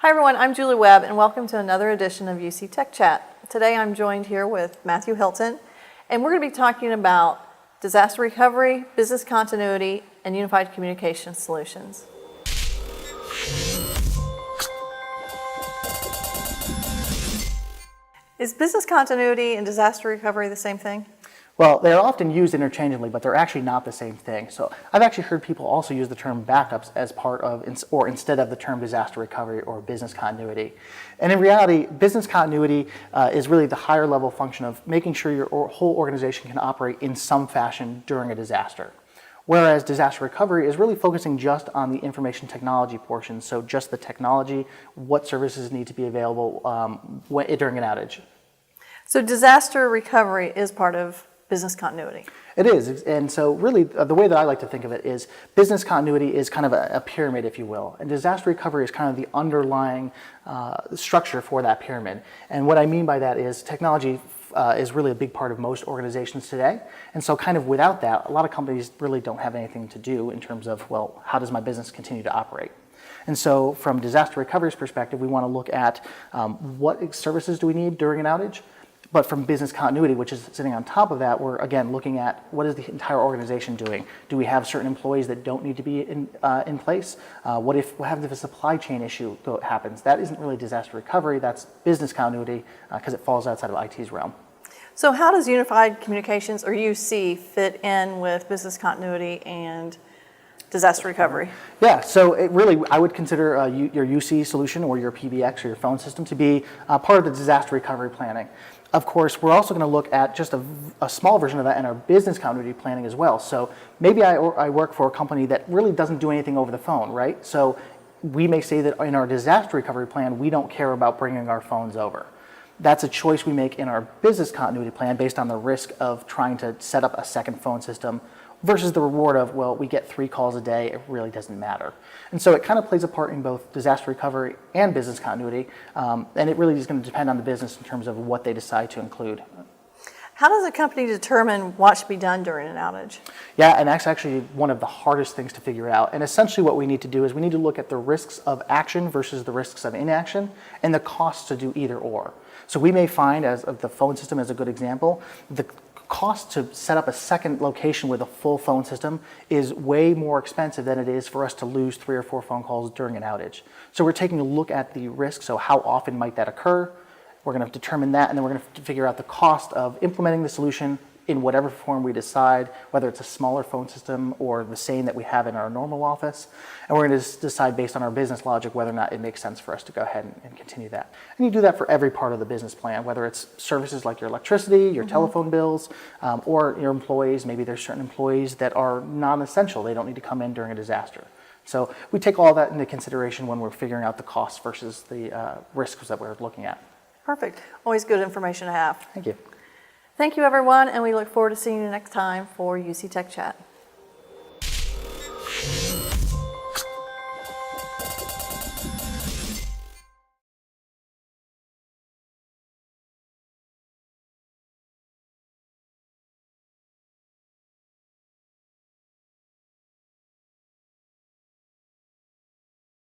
Hi everyone, I'm Julie Webb and welcome to another edition of UC Tech Chat. Today I'm joined here with Matthew Hilton and we're going to be talking about disaster recovery, business continuity, and unified communication solutions. Is business continuity and disaster recovery the same thing? Well, they're often used interchangeably, but they're actually not the same thing. So I've actually heard people also use the term backups as part of, or instead of the term disaster recovery or business continuity. And in reality, business continuity is really the higher level function of making sure your whole organization can operate in some fashion during a disaster. Whereas disaster recovery is really focusing just on the information technology portion, so just the technology, what services need to be available during an outage. So disaster recovery is part of business continuity. It is, and so really the way that I like to think of it is business continuity is kind of a pyramid, if you will, and disaster recovery is kind of the underlying structure for that pyramid. And what I mean by that is technology is really a big part of most organizations today, and so kind of without that, a lot of companies really don't have anything to do in terms of, well, how does my business continue to operate? And so from disaster recovery's perspective, we want to look at what services do we need during an outage. But from business continuity, which is sitting on top of that, we're again looking at what is the entire organization doing? Do we have certain employees that don't need to be in place? What happens if a supply chain issue happens? That isn't really disaster recovery, that's business continuity because it falls outside of IT's realm. So how does unified communications, or UC, fit in with business continuity and disaster recovery? Yeah, so it really, I would consider your UC solution or your PBX or your phone system to be part of the disaster recovery planning. Of course, we're also going to look at just a small version of that in our business continuity planning as well. So maybe I work for a company that really doesn't do anything over the phone, right? So we may say that in our disaster recovery plan, we don't care about bringing our phones over. That's a choice we make in our business continuity plan based on the risk of trying to set up a second phone system versus the reward of, well, we get 3 calls a day, it really doesn't matter. And so it kind of plays a part in both disaster recovery and business continuity, and it really is going to depend on the business in terms of what they decide to include. How does a company determine what should be done during an outage? Yeah, and that's actually one of the hardest things to figure out. And essentially what we need to do is we need to look at the risks of action versus the risks of inaction and the costs to do either or. So we may find, as the phone system is a good example, the cost to set up a second location with a full phone system is way more expensive than it is for us to lose 3 or 4 phone calls during an outage. So we're taking a look at the risk, so how often might that occur? We're going to determine that, and then we're going to figure out the cost of implementing the solution in whatever form we decide, whether it's a smaller phone system or the same that we have in our normal office. And we're going to decide based on our business logic whether or not it makes sense for us to go ahead and continue that. And you do that for every part of the business plan, whether it's services like your electricity, your telephone bills, or your employees. Maybe there's certain employees that are non-essential. They don't need to come in during a disaster. So we take all that into consideration when we're figuring out the costs versus the risks that we're looking at. Perfect. Always good information to have. Thank you. Thank you, everyone, and we look forward to seeing you next time for UC Tech Chat.